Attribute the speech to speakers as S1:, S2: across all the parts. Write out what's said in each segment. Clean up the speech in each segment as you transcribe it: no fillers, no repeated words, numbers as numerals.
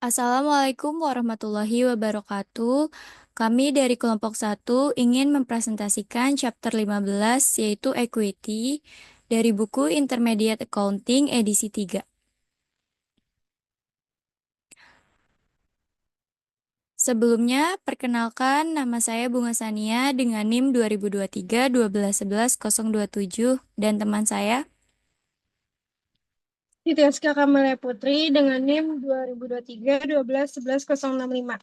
S1: Assalamualaikum warahmatullahi wabarakatuh. Kami dari kelompok satu ingin mempresentasikan chapter 15 yaitu Equity dari buku Intermediate Accounting edisi 3. Sebelumnya, perkenalkan nama saya Bunga Sania dengan NIM 2023 1211027 dan teman saya.
S2: Nityaska Kamalia Putri dengan NIM 2023 1211065.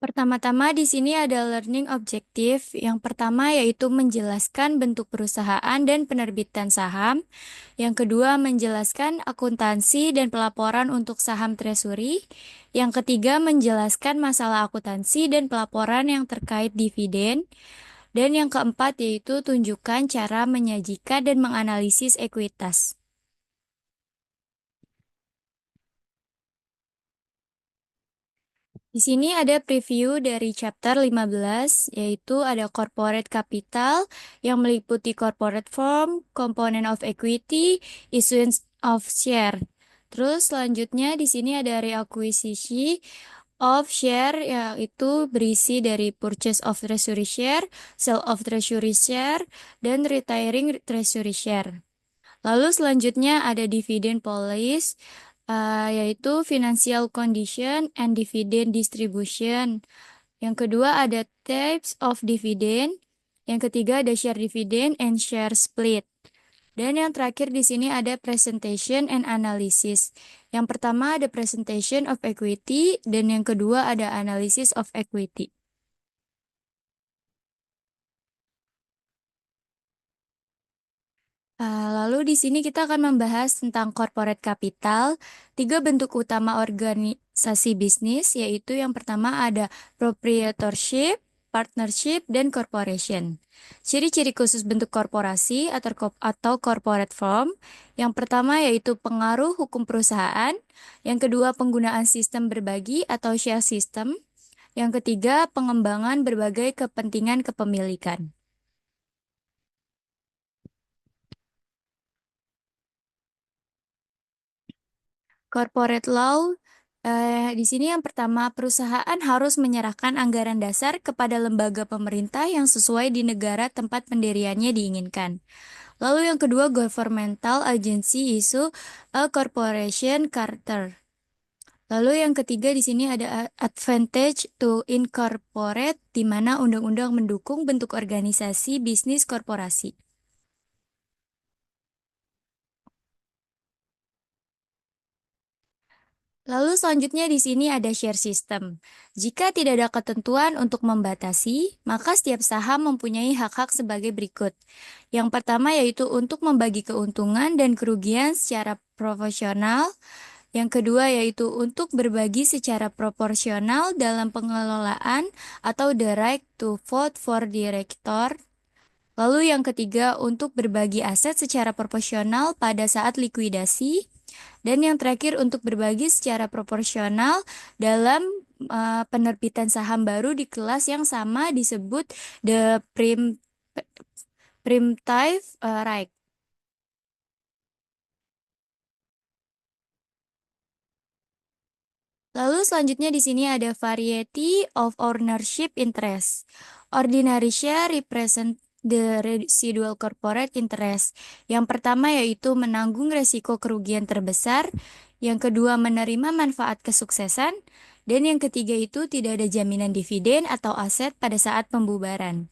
S1: Pertama-tama di sini ada learning objective. Yang pertama yaitu menjelaskan bentuk perusahaan dan penerbitan saham. Yang kedua menjelaskan akuntansi dan pelaporan untuk saham treasury. Yang ketiga menjelaskan masalah akuntansi dan pelaporan yang terkait dividen. Dan yang keempat yaitu tunjukkan cara menyajikan dan menganalisis ekuitas. Di sini ada preview dari chapter 15, yaitu ada corporate capital yang meliputi corporate form, component of equity, issuance of share. Terus selanjutnya di sini ada reacquisition of share, yaitu berisi dari purchase of treasury share, sale of treasury share, dan retiring treasury share. Lalu selanjutnya ada dividend policy, yaitu financial condition and dividend distribution. Yang kedua ada types of dividend. Yang ketiga ada share dividend and share split. Dan yang terakhir di sini ada presentation and analysis. Yang pertama ada presentation of equity dan yang kedua ada analysis of equity. Lalu di sini kita akan membahas tentang corporate capital, tiga bentuk utama organisasi bisnis, yaitu yang pertama ada proprietorship, partnership, dan corporation. Ciri-ciri khusus bentuk korporasi atau corporate form, yang pertama yaitu pengaruh hukum perusahaan, yang kedua penggunaan sistem berbagi atau share system, yang ketiga pengembangan berbagai kepentingan kepemilikan. Corporate law, di sini yang pertama, perusahaan harus menyerahkan anggaran dasar kepada lembaga pemerintah yang sesuai di negara tempat pendiriannya diinginkan. Lalu yang kedua, governmental agency issue a corporation charter. Lalu yang ketiga di sini ada advantage to incorporate, di mana undang-undang mendukung bentuk organisasi bisnis korporasi. Lalu selanjutnya di sini ada share system. Jika tidak ada ketentuan untuk membatasi, maka setiap saham mempunyai hak-hak sebagai berikut. Yang pertama yaitu untuk membagi keuntungan dan kerugian secara proporsional. Yang kedua yaitu untuk berbagi secara proporsional dalam pengelolaan atau the right to vote for director. Lalu yang ketiga untuk berbagi aset secara proporsional pada saat likuidasi. Dan yang terakhir untuk berbagi secara proporsional dalam penerbitan saham baru di kelas yang sama disebut the primitive right. Lalu selanjutnya di sini ada variety of ownership interest. Ordinary share represent the residual corporate interest. Yang pertama yaitu menanggung resiko kerugian terbesar, yang kedua menerima manfaat kesuksesan, dan yang ketiga itu tidak ada jaminan dividen atau aset pada saat pembubaran.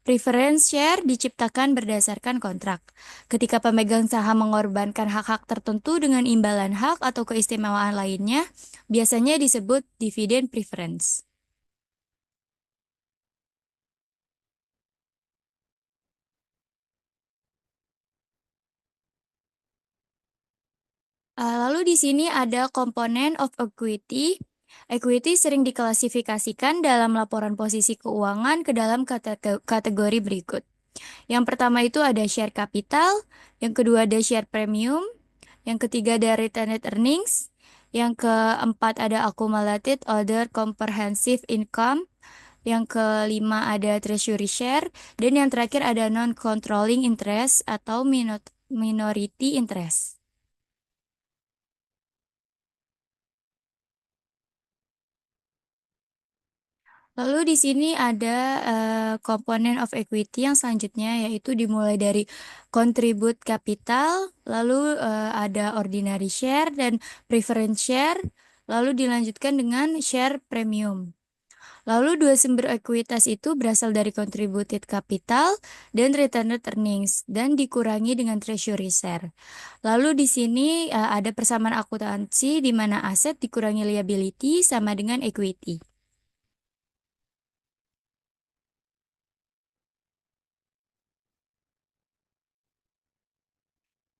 S1: Preference share diciptakan berdasarkan kontrak. Ketika pemegang saham mengorbankan hak-hak tertentu dengan imbalan hak atau keistimewaan lainnya, biasanya disebut dividend preference. Lalu di sini ada komponen of equity. Equity sering diklasifikasikan dalam laporan posisi keuangan ke dalam kategori berikut. Yang pertama itu ada share capital, yang kedua ada share premium, yang ketiga ada retained earnings, yang keempat ada accumulated other comprehensive income, Yang kelima ada treasury share, dan yang terakhir ada non-controlling interest atau minority interest. Lalu di sini ada komponen of equity yang selanjutnya, yaitu dimulai dari contribute capital, lalu ada ordinary share dan preference share, lalu dilanjutkan dengan share premium. Lalu dua sumber ekuitas itu berasal dari contributed capital dan retained earnings dan dikurangi dengan treasury share. Lalu di sini ada persamaan akuntansi di mana aset dikurangi liability sama dengan equity.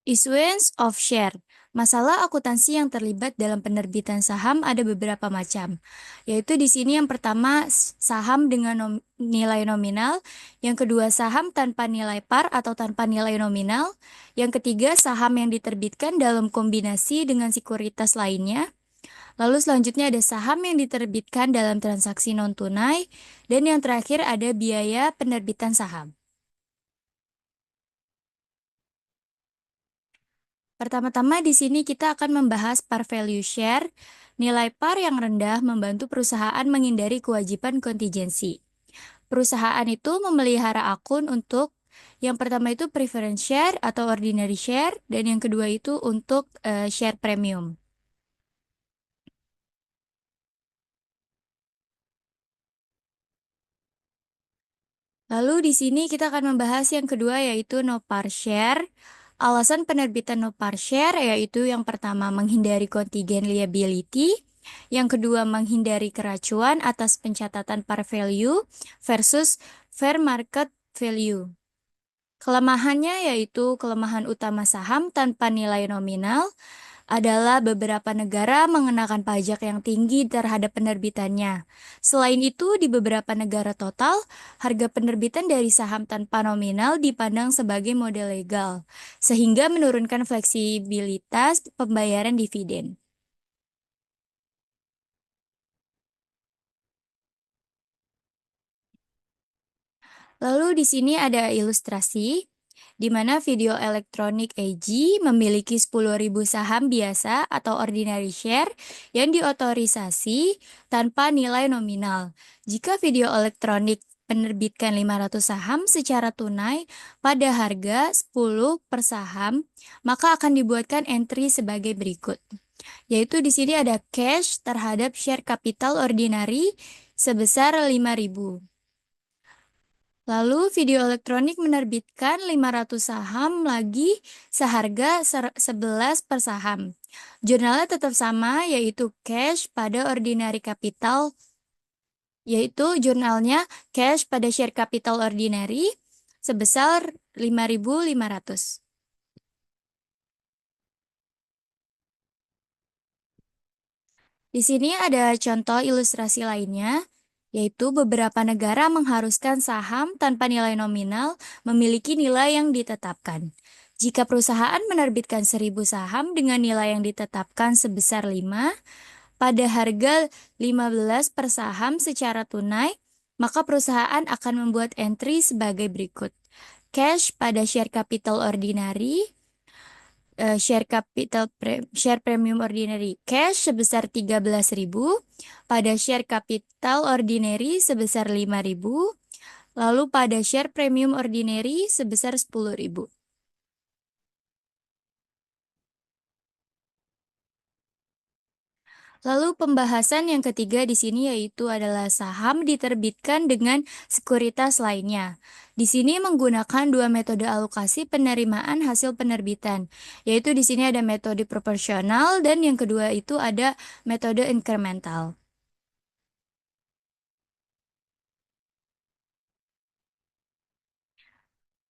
S1: Issuance of share. Masalah akuntansi yang terlibat dalam penerbitan saham ada beberapa macam, yaitu di sini yang pertama saham dengan nilai nominal, yang kedua saham tanpa nilai par atau tanpa nilai nominal, yang ketiga saham yang diterbitkan dalam kombinasi dengan sekuritas lainnya, lalu selanjutnya ada saham yang diterbitkan dalam transaksi non-tunai, dan yang terakhir ada biaya penerbitan saham. Pertama-tama di sini kita akan membahas par value share. Nilai par yang rendah membantu perusahaan menghindari kewajiban kontingensi. Perusahaan itu memelihara akun untuk yang pertama itu preference share atau ordinary share dan yang kedua itu untuk share premium. Lalu di sini kita akan membahas yang kedua yaitu no par share. Alasan penerbitan no par share yaitu yang pertama menghindari kontingen liability, yang kedua menghindari keracuan atas pencatatan par value versus fair market value. Kelemahannya yaitu kelemahan utama saham tanpa nilai nominal adalah beberapa negara mengenakan pajak yang tinggi terhadap penerbitannya. Selain itu, di beberapa negara total, harga penerbitan dari saham tanpa nominal dipandang sebagai model legal, sehingga menurunkan fleksibilitas pembayaran dividen. Lalu di sini ada ilustrasi di mana video elektronik AG memiliki 10.000 saham biasa atau ordinary share yang diotorisasi tanpa nilai nominal. Jika video elektronik penerbitkan 500 saham secara tunai pada harga 10 per saham, maka akan dibuatkan entry sebagai berikut. Yaitu di sini ada cash terhadap share capital ordinary sebesar 5.000. Lalu video elektronik menerbitkan 500 saham lagi seharga 11 per saham. Jurnalnya tetap sama yaitu cash pada ordinary capital, yaitu jurnalnya cash pada share capital ordinary sebesar 5.500. Di sini ada contoh ilustrasi lainnya, yaitu beberapa negara mengharuskan saham tanpa nilai nominal memiliki nilai yang ditetapkan. Jika perusahaan menerbitkan 1.000 saham dengan nilai yang ditetapkan sebesar 5, pada harga 15 per saham secara tunai, maka perusahaan akan membuat entry sebagai berikut. Cash pada share capital ordinary, share premium ordinary cash sebesar 13.000, pada share capital ordinary sebesar 5.000, lalu pada share premium ordinary sebesar 10.000. Lalu pembahasan yang ketiga di sini yaitu adalah saham diterbitkan dengan sekuritas lainnya. Di sini menggunakan dua metode alokasi penerimaan hasil penerbitan, yaitu di sini ada metode proporsional dan yang kedua itu ada metode incremental.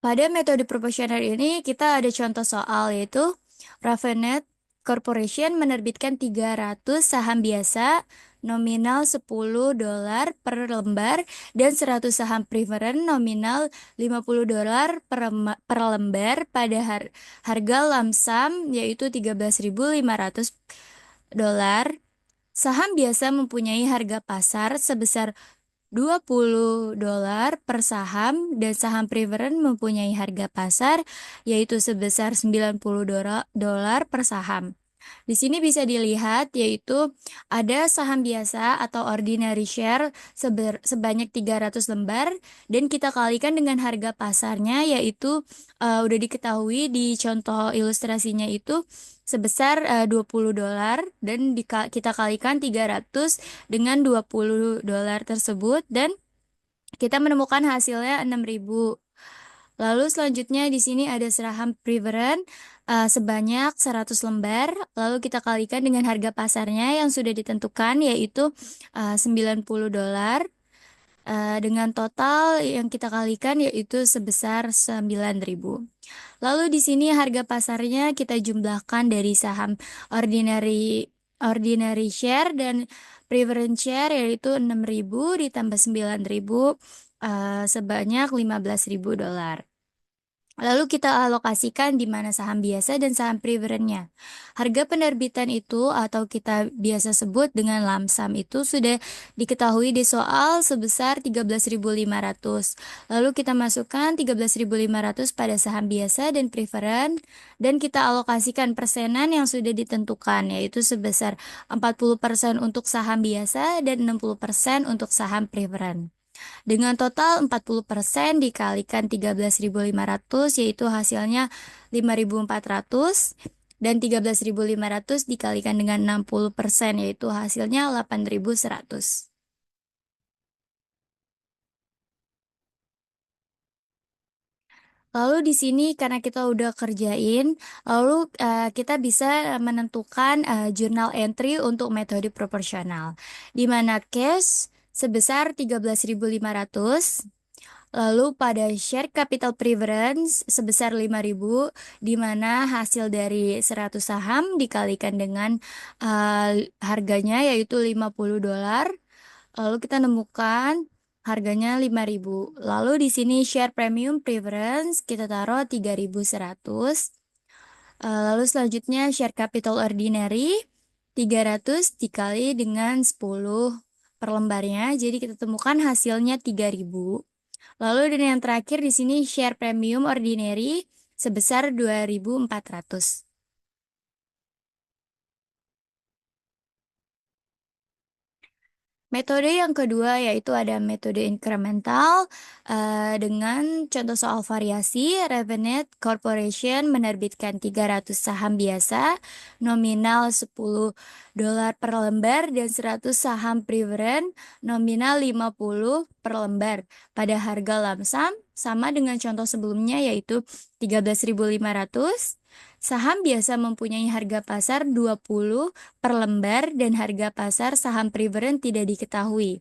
S1: Pada metode proporsional ini kita ada contoh soal yaitu Ravenet Corporation menerbitkan 300 saham biasa nominal $10 per lembar dan 100 saham preferen nominal $50 per lembar pada harga lamsam yaitu $13.500. Saham biasa mempunyai harga pasar sebesar $20 per saham dan saham preferred mempunyai harga pasar yaitu sebesar $90 per saham. Di sini bisa dilihat yaitu ada saham biasa atau ordinary share sebanyak 300 lembar dan kita kalikan dengan harga pasarnya yaitu udah diketahui di contoh ilustrasinya itu sebesar $20 dan kita kalikan 300 dengan $20 tersebut dan kita menemukan hasilnya 6.000. Lalu selanjutnya di sini ada saham preferred sebanyak 100 lembar. Lalu kita kalikan dengan harga pasarnya yang sudah ditentukan yaitu $90 dengan total yang kita kalikan yaitu sebesar 9.000. Lalu di sini harga pasarnya kita jumlahkan dari saham ordinary ordinary share dan preferred share yaitu 6.000 ditambah 9.000 sebanyak $15.000. Lalu kita alokasikan di mana saham biasa dan saham preferennya. Harga penerbitan itu atau kita biasa sebut dengan lamsam itu sudah diketahui di soal sebesar 13.500. Lalu kita masukkan 13.500 pada saham biasa dan preferen dan kita alokasikan persenan yang sudah ditentukan yaitu sebesar 40% untuk saham biasa dan 60% untuk saham preferen. Dengan total 40% dikalikan 13.500 yaitu hasilnya 5.400 dan 13.500 dikalikan dengan 60% yaitu hasilnya 8.100. Lalu di sini karena kita udah kerjain, lalu kita bisa menentukan jurnal entry untuk metode proporsional, di mana cash sebesar 13.500. Lalu pada share capital preference sebesar 5.000, di mana hasil dari 100 saham dikalikan dengan harganya yaitu $50. Lalu kita nemukan harganya 5.000. Lalu di sini share premium preference kita taruh 3.100. Lalu selanjutnya share capital ordinary 300 dikali dengan 10 per lembarnya. Jadi kita temukan hasilnya 3.000. Lalu dan yang terakhir di sini share premium ordinary sebesar 2.400. Metode yang kedua yaitu ada metode incremental dengan contoh soal variasi. Revenet Corporation menerbitkan 300 saham biasa nominal $10 per lembar dan 100 saham preferred nominal 50 per lembar pada harga lamsam sama dengan contoh sebelumnya yaitu 13.500. Saham biasa mempunyai harga pasar 20 per lembar dan harga pasar saham preferred tidak diketahui.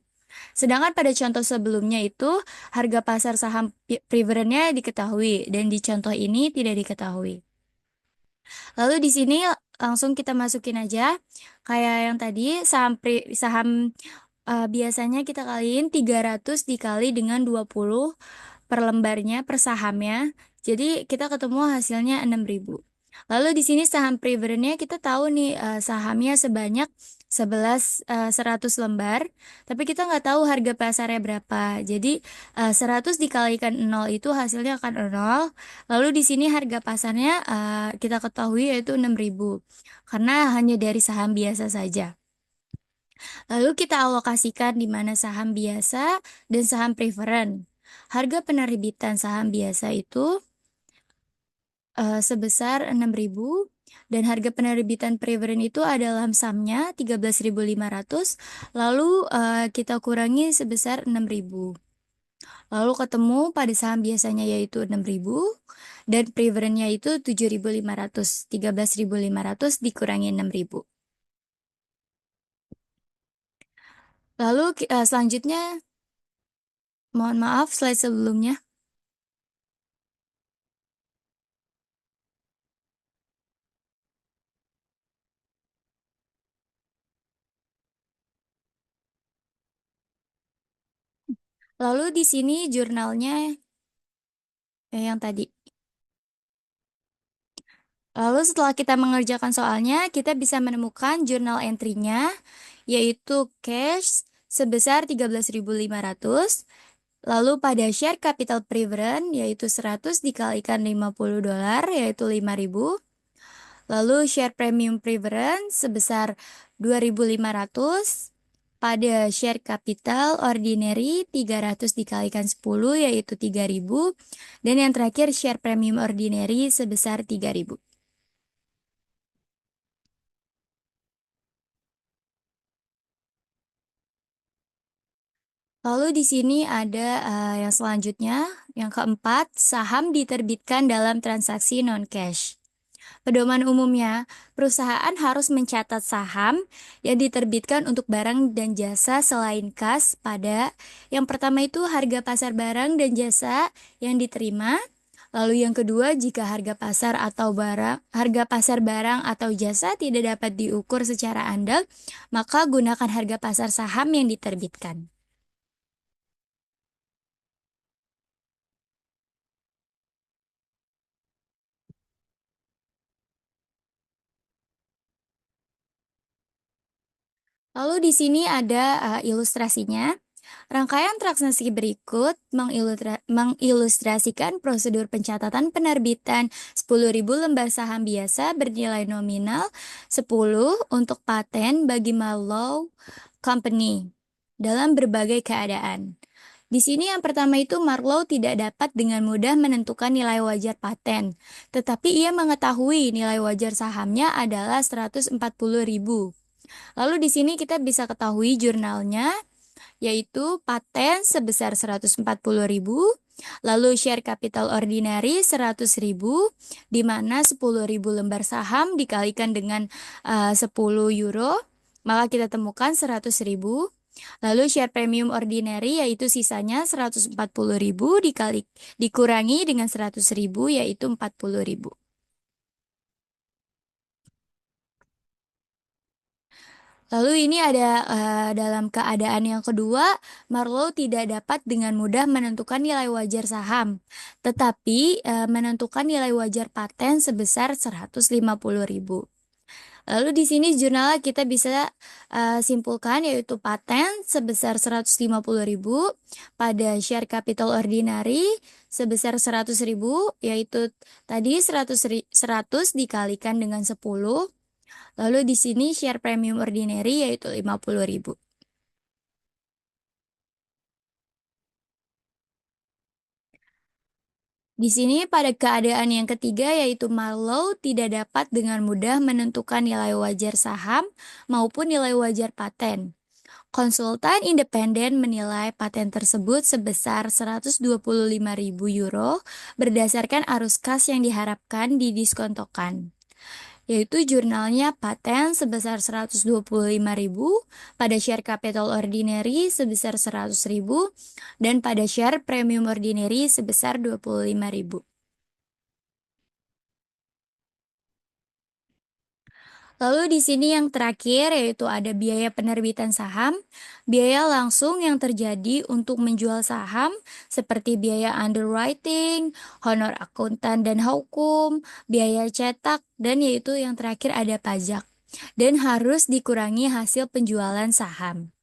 S1: Sedangkan pada contoh sebelumnya itu harga pasar saham preferrednya diketahui dan di contoh ini tidak diketahui. Lalu di sini langsung kita masukin aja kayak yang tadi saham biasanya kita kaliin 300 dikali dengan 20 per lembarnya per sahamnya. Jadi kita ketemu hasilnya 6.000. Lalu di sini saham preferennya kita tahu nih sahamnya sebanyak 100 lembar, tapi kita nggak tahu harga pasarnya berapa. Jadi 100 dikalikan 0 itu hasilnya akan 0. Lalu di sini harga pasarnya kita ketahui yaitu 6.000 karena hanya dari saham biasa saja. Lalu kita alokasikan di mana saham biasa dan saham preferen. Harga penerbitan saham biasa itu sebesar 6.000 dan harga penerbitan preferen itu adalah lamsamnya 13.500. Lalu kita kurangi sebesar 6.000. Lalu ketemu pada saham biasanya yaitu 6.000 dan preferennya itu 7.500. 13.500 dikurangi 6.000. Lalu selanjutnya mohon maaf slide sebelumnya. Lalu di sini jurnalnya yang tadi. Lalu setelah kita mengerjakan soalnya, kita bisa menemukan jurnal entry-nya, yaitu cash sebesar 13.500. Lalu pada share capital preference yaitu 100 dikalikan $50 yaitu 5.000. Lalu share premium preference sebesar 2.500. Pada share capital ordinary 300 dikalikan 10 yaitu 3.000. Dan yang terakhir share premium ordinary sebesar 3.000. Lalu di sini ada yang selanjutnya, yang keempat, saham diterbitkan dalam transaksi non-cash. Pedoman umumnya, perusahaan harus mencatat saham yang diterbitkan untuk barang dan jasa selain kas pada yang pertama itu harga pasar barang dan jasa yang diterima. Lalu yang kedua, jika harga pasar barang atau jasa tidak dapat diukur secara andal, maka gunakan harga pasar saham yang diterbitkan. Lalu di sini ada ilustrasinya. Rangkaian transaksi berikut mengilustrasikan prosedur pencatatan penerbitan 10.000 lembar saham biasa bernilai nominal 10 untuk paten bagi Marlowe Company dalam berbagai keadaan. Di sini yang pertama itu Marlowe tidak dapat dengan mudah menentukan nilai wajar paten, tetapi ia mengetahui nilai wajar sahamnya adalah 140.000. Lalu di sini kita bisa ketahui jurnalnya, yaitu paten sebesar 140.000, lalu share capital ordinary 100.000, di mana 10.000 lembar saham dikalikan dengan 10 euro, maka kita temukan 100.000. Lalu share premium ordinary yaitu sisanya 140.000 dikurangi dengan 100.000 yaitu 40.000. Lalu ini ada dalam keadaan yang kedua, Marlowe tidak dapat dengan mudah menentukan nilai wajar saham, tetapi menentukan nilai wajar paten sebesar 150.000. Lalu di sini jurnal kita bisa simpulkan yaitu paten sebesar 150.000 pada share capital ordinary sebesar 100.000 yaitu tadi 100 dikalikan dengan 10. Lalu di sini share premium ordinary yaitu 50.000. Di sini pada keadaan yang ketiga yaitu Marlowe tidak dapat dengan mudah menentukan nilai wajar saham maupun nilai wajar paten. Konsultan independen menilai paten tersebut sebesar 125.000 euro berdasarkan arus kas yang diharapkan didiskontokan, yaitu jurnalnya paten sebesar 125.000, pada share capital ordinary sebesar 100.000, dan pada share premium ordinary sebesar 25.000. Lalu di sini yang terakhir yaitu ada biaya penerbitan saham, biaya langsung yang terjadi untuk menjual saham seperti biaya underwriting, honor akuntan dan hukum, biaya cetak, dan yaitu yang terakhir ada pajak. Dan harus dikurangi hasil penjualan saham.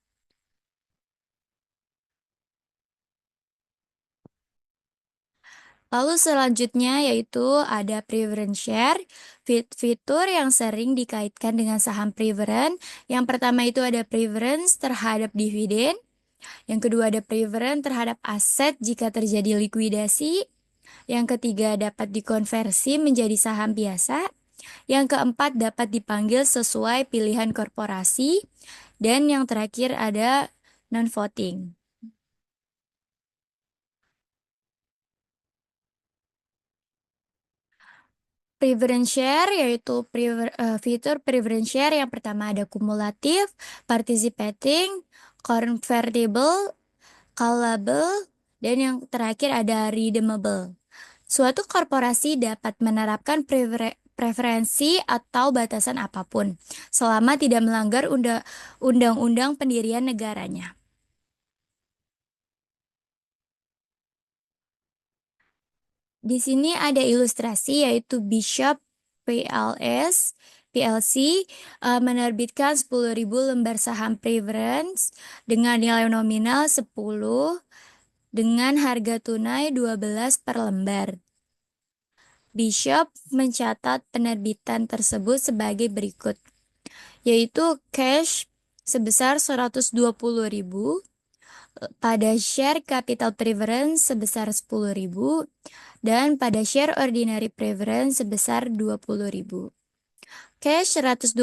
S1: Lalu selanjutnya yaitu ada preference share, fitur yang sering dikaitkan dengan saham preference. Yang pertama itu ada preference terhadap dividen, yang kedua ada preference terhadap aset jika terjadi likuidasi, yang ketiga dapat dikonversi menjadi saham biasa, yang keempat dapat dipanggil sesuai pilihan korporasi, dan yang terakhir ada non-voting. Preference share yaitu fitur preference share yang pertama ada kumulatif, participating, convertible, callable, dan yang terakhir ada redeemable. Suatu korporasi dapat menerapkan preferensi atau batasan apapun selama tidak melanggar undang-undang pendirian negaranya. Di sini ada ilustrasi yaitu Bishop PLS, PLC menerbitkan 10.000 lembar saham preference dengan nilai nominal 10 dengan harga tunai 12 per lembar. Bishop mencatat penerbitan tersebut sebagai berikut, yaitu cash sebesar 120.000, pada share capital preference sebesar 10.000, dan pada share ordinary preference sebesar 20.000. Cash 120.000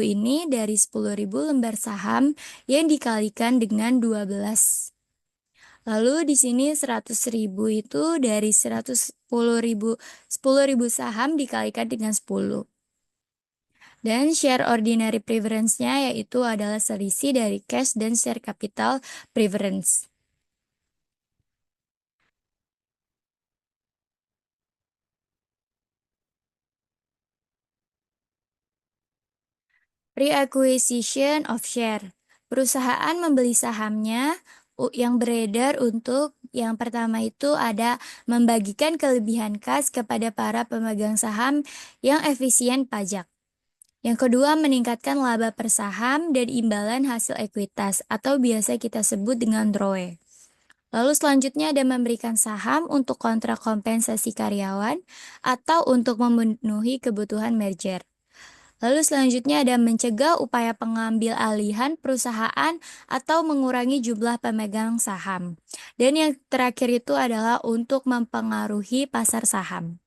S1: ini dari 10.000 lembar saham yang dikalikan dengan 12. Lalu di sini 100.000 itu dari 10.000 saham dikalikan dengan 10. Dan share ordinary preference-nya yaitu adalah selisih dari cash dan share capital preference. Pre-acquisition of share. Perusahaan membeli sahamnya yang beredar untuk yang pertama itu ada membagikan kelebihan kas kepada para pemegang saham yang efisien pajak. Yang kedua, meningkatkan laba per saham dan imbalan hasil ekuitas atau biasa kita sebut dengan ROE. Lalu selanjutnya ada memberikan saham untuk kontrak kompensasi karyawan atau untuk memenuhi kebutuhan merger. Lalu selanjutnya ada mencegah upaya pengambil alihan perusahaan atau mengurangi jumlah pemegang saham. Dan yang terakhir itu adalah untuk mempengaruhi pasar saham.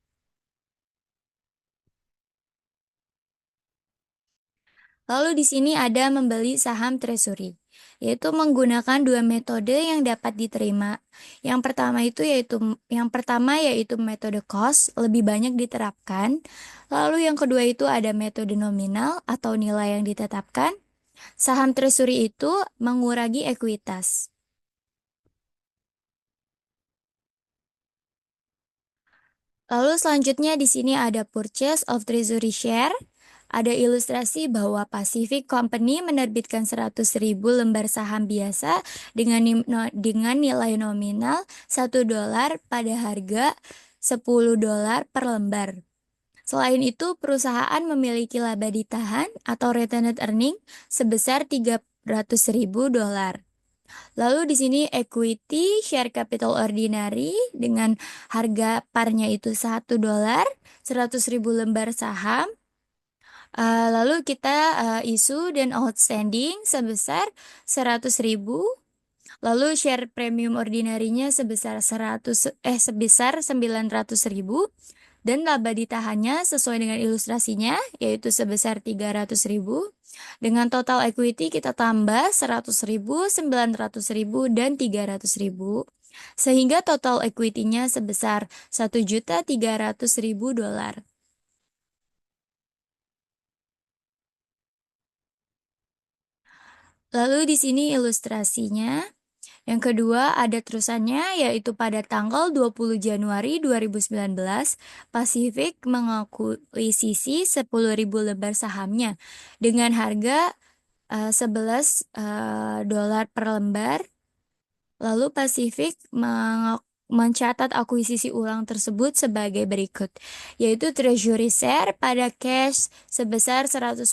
S1: Lalu di sini ada membeli saham treasury, yaitu menggunakan dua metode yang dapat diterima. Yang pertama yaitu metode cost, lebih banyak diterapkan. Lalu yang kedua itu ada metode nominal atau nilai yang ditetapkan. Saham treasury itu mengurangi ekuitas. Lalu selanjutnya di sini ada purchase of treasury share. Ada ilustrasi bahwa Pacific Company menerbitkan 100.000 lembar saham biasa dengan nilai nominal $1 pada harga $10 per lembar. Selain itu, perusahaan memiliki laba ditahan atau retained earning sebesar $300.000. Lalu di sini equity share capital ordinary dengan harga parnya itu $1, 100.000 lembar saham. Lalu kita isu dan outstanding sebesar 100.000. Lalu share premium ordinarinya sebesar 900.000 dan laba ditahannya sesuai dengan ilustrasinya yaitu sebesar 300.000. Dengan total equity kita tambah 100.000, 900.000 dan 300.000 sehingga total equity-nya sebesar $1.300.000. Lalu di sini ilustrasinya. Yang kedua ada terusannya yaitu pada tanggal 20 Januari 2019 Pacific mengakuisisi 10.000 lembar sahamnya dengan harga $11 per lembar. Lalu Pacific mencatat akuisisi ulang tersebut sebagai berikut, yaitu treasury share pada cash sebesar 110.000,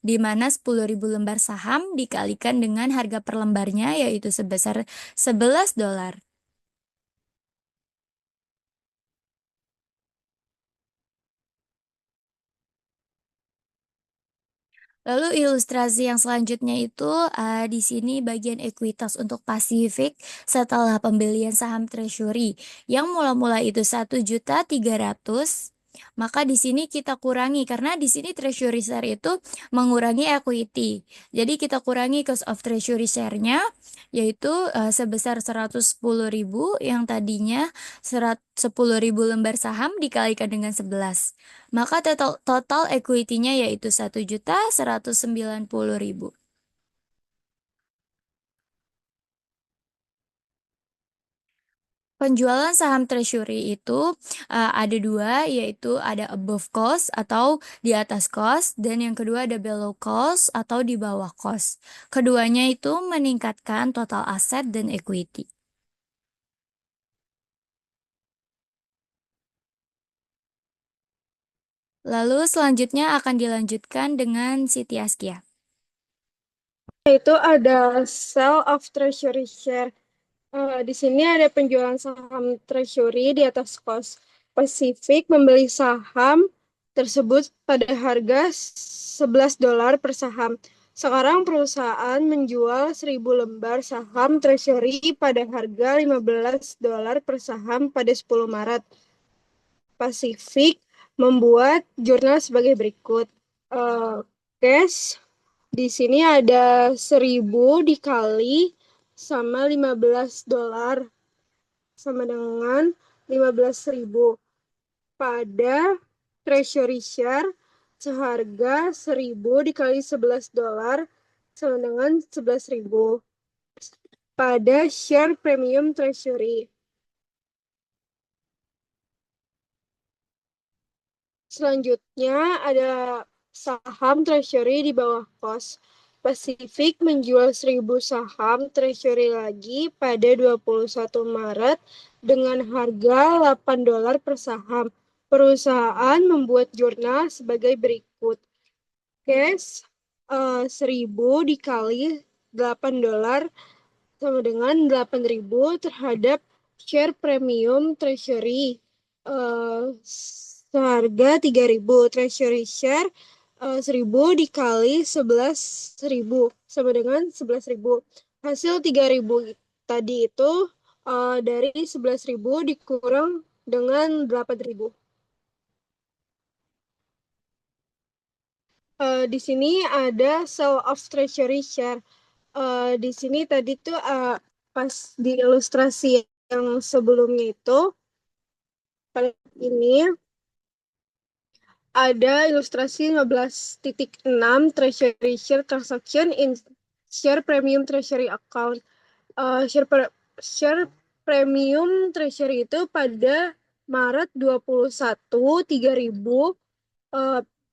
S1: di mana 10.000 lembar saham dikalikan dengan harga per lembarnya yaitu sebesar $11. Lalu ilustrasi yang selanjutnya itu di sini bagian ekuitas untuk Pacific setelah pembelian saham treasury yang mula-mula itu 1.300.000. Maka di sini kita kurangi karena di sini treasury share itu mengurangi equity. Jadi kita kurangi cost of treasury share-nya yaitu sebesar 110.000 yang tadinya 10.000 lembar saham dikalikan dengan 11. Maka total equity-nya yaitu 1.190.000. Penjualan saham treasury itu ada dua, yaitu ada above cost atau di atas cost, dan yang kedua ada below cost atau di bawah cost. Keduanya itu meningkatkan total aset dan equity. Lalu selanjutnya akan dilanjutkan dengan Siti Askia.
S2: Itu ada sale of treasury share. Di sini ada penjualan saham treasury di atas cost. Pacific membeli saham tersebut pada harga $11 per saham. Sekarang perusahaan menjual 1.000 lembar saham treasury pada harga $15 per saham pada 10 Maret. Pacific membuat jurnal sebagai berikut. Cash di sini ada 1.000 dikali sama $15 sama dengan 15.000 pada treasury share seharga 1.000 dikali $11 sama dengan 11.000 pada share premium treasury. Selanjutnya ada saham treasury di bawah cost. Pacific menjual 1.000 saham treasury lagi pada 21 Maret dengan harga $8 per saham. Perusahaan membuat jurnal sebagai berikut. Cash 1.000 dikali $8 sama dengan 8.000 terhadap share premium treasury seharga 3.000. Treasury share 1.000 dikali 11.000 sama dengan 11.000. Hasil 3.000 tadi itu dari 11.000 dikurang dengan 8.000. Di sini ada sale of treasury share. Di sini tadi tuh pas di ilustrasi yang sebelumnya itu, pada ini ada ilustrasi 15.6 treasury share transaction in share premium treasury account. Share premium treasury itu pada Maret 21 3.000,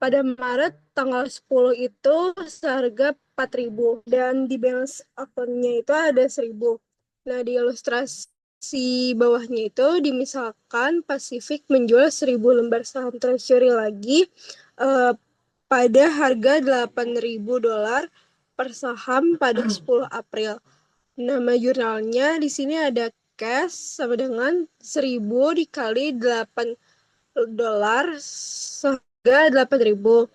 S2: pada Maret tanggal 10 itu seharga 4.000 dan di balance account-nya itu ada 1.000. Nah, di ilustrasi bawahnya itu dimisalkan Pacific menjual 1.000 lembar saham treasury lagi pada harga $8.000 per saham pada 10 April. Nama jurnalnya di sini ada cash sama dengan 1.000 dikali $8 seharga 8.000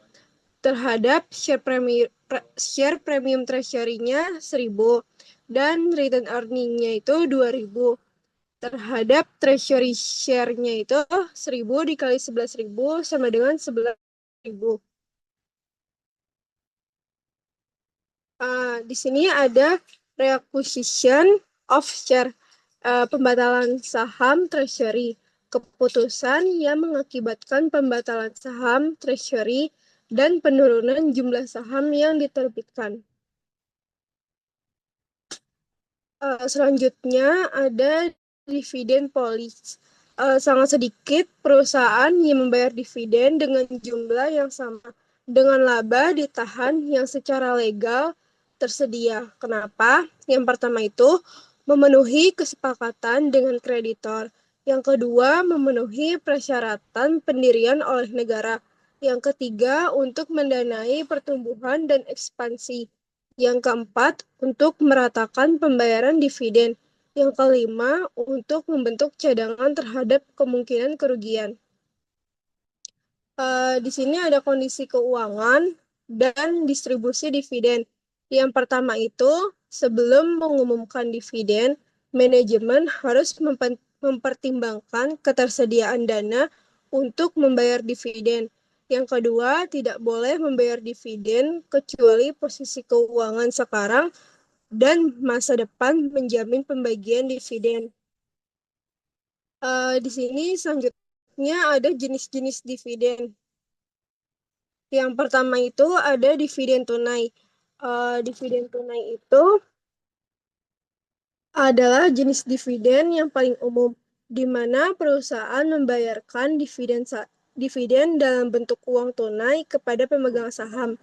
S2: terhadap share premium treasury-nya 1.000 dan return earning-nya itu 2.000 terhadap treasury share-nya itu 1.000 dikali 11.000 sama dengan 11.000. Di sini ada reacquisition of share, pembatalan saham treasury, keputusan yang mengakibatkan pembatalan saham treasury dan penurunan jumlah saham yang diterbitkan. Selanjutnya ada dividen policy. Sangat sedikit perusahaan yang membayar dividen dengan jumlah yang sama dengan laba ditahan yang secara legal tersedia. Kenapa? Yang pertama itu memenuhi kesepakatan dengan kreditor. Yang kedua, memenuhi persyaratan pendirian oleh negara. Yang ketiga, untuk mendanai pertumbuhan dan ekspansi. Yang keempat, untuk meratakan pembayaran dividen. Yang kelima, untuk membentuk cadangan terhadap kemungkinan kerugian. Di sini ada kondisi keuangan dan distribusi dividen. Yang pertama itu, sebelum mengumumkan dividen, manajemen harus mempertimbangkan ketersediaan dana untuk membayar dividen. Yang kedua, tidak boleh membayar dividen kecuali posisi keuangan sekarang dan masa depan menjamin pembagian dividen. Di sini selanjutnya ada jenis-jenis dividen. Yang pertama itu ada dividen tunai. Dividen tunai itu adalah jenis dividen yang paling umum, di mana perusahaan membayarkan dividen dalam bentuk uang tunai kepada pemegang saham.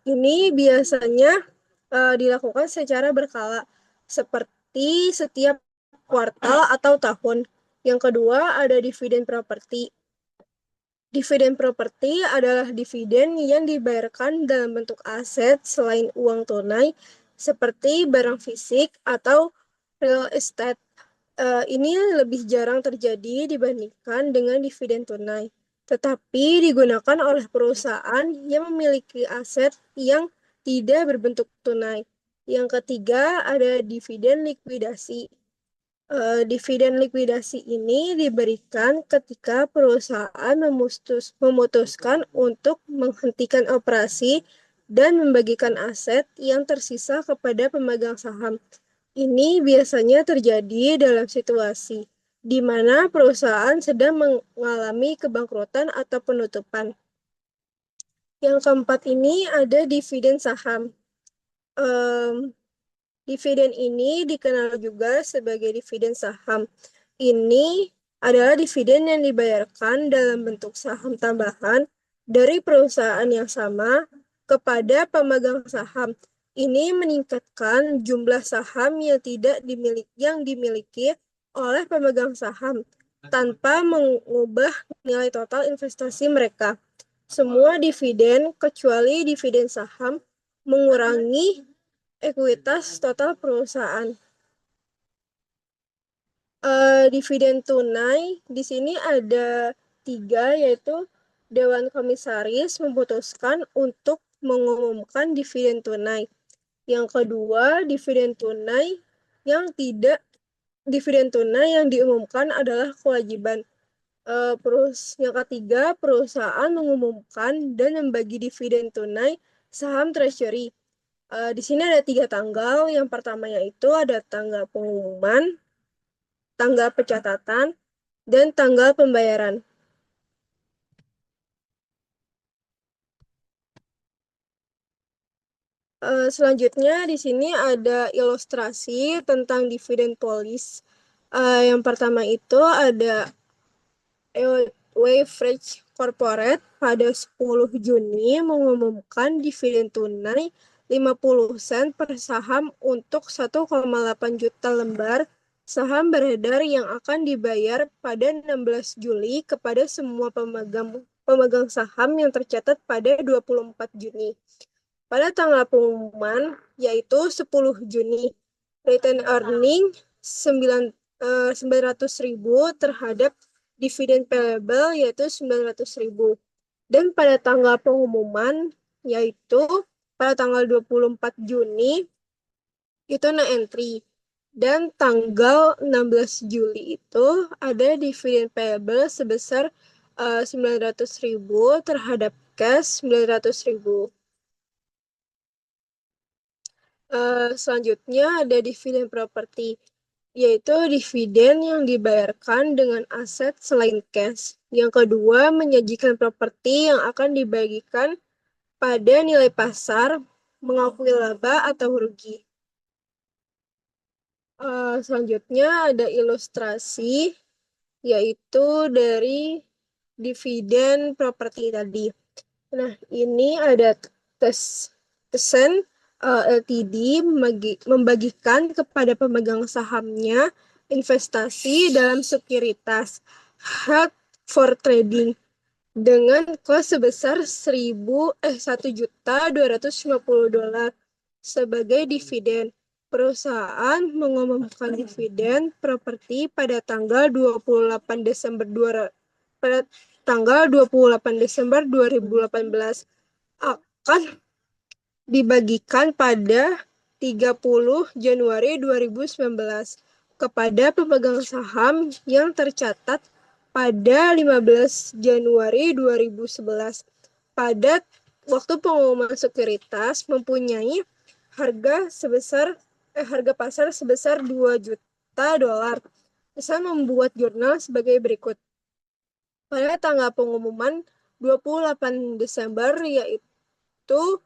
S2: Ini biasanya dilakukan secara berkala, seperti setiap kuartal atau tahun. Yang kedua ada dividen properti. Dividen properti adalah dividen yang dibayarkan dalam bentuk aset selain uang tunai, seperti barang fisik atau real estate. Ini lebih jarang terjadi dibandingkan dengan dividen tunai, tetapi digunakan oleh perusahaan yang memiliki aset yang tidak berbentuk tunai. Yang ketiga ada dividen likuidasi. Dividen likuidasi ini diberikan ketika perusahaan memutuskan untuk menghentikan operasi dan membagikan aset yang tersisa kepada pemegang saham. Ini biasanya terjadi dalam situasi di mana perusahaan sedang mengalami kebangkrutan atau penutupan. Yang keempat ini ada dividen saham. Um, Dividen ini dikenal juga sebagai dividen saham. Ini adalah dividen yang dibayarkan dalam bentuk saham tambahan dari perusahaan yang sama kepada pemegang saham. Ini meningkatkan jumlah saham yang dimiliki oleh pemegang saham tanpa mengubah nilai total investasi mereka. Semua dividen kecuali dividen saham mengurangi ekuitas total perusahaan. Dividen tunai di sini ada tiga, yaitu Dewan Komisaris memutuskan untuk mengumumkan dividen tunai. Yang kedua, dividen tunai yang diumumkan adalah kewajiban. Yang ketiga, perusahaan mengumumkan dan membagi dividen tunai saham treasury. Di sini ada 3 tanggal. Yang pertama yaitu ada tanggal pengumuman, tanggal pencatatan, dan tanggal pembayaran. Selanjutnya di sini ada ilustrasi tentang dividen polis. Yang pertama itu ada Wayfresh Corporate pada 10 Juni mengumumkan dividen tunai 50 sen per saham untuk 1,8 juta lembar saham beredar yang akan dibayar pada 16 Juli kepada semua pemegang saham yang tercatat pada 24 Juni. Pada tanggal pengumuman, yaitu 10 Juni, return earning 900.000 terhadap dividen payable yaitu 900.000. Dan pada tanggal pengumuman, yaitu pada tanggal 24 Juni, itu no entry. Dan tanggal 16 Juli itu ada dividen payable sebesar 900.000 terhadap cash 900.000. Selanjutnya ada dividen properti, yaitu dividen yang dibayarkan dengan aset selain cash. Yang kedua, menyajikan properti yang akan dibagikan pada nilai pasar, mengakui laba atau rugi. Selanjutnya ada ilustrasi, yaitu dari dividen properti tadi. Nah, ini ada Tencent Ltd membagikan kepada pemegang sahamnya investasi dalam sekuritas held for trading dengan kos sebesar $1.250.000 sebagai dividen. Perusahaan mengumumkan dividen properti pada tanggal 28 Desember 2018 akan dibagikan pada 30 Januari 2019 kepada pemegang saham yang tercatat pada 15 Januari 2011. Pada waktu pengumuman sekuritas mempunyai harga pasar sebesar 2 juta dolar. Bisa membuat jurnal sebagai berikut. Pada tanggal pengumuman 28 Desember, yaitu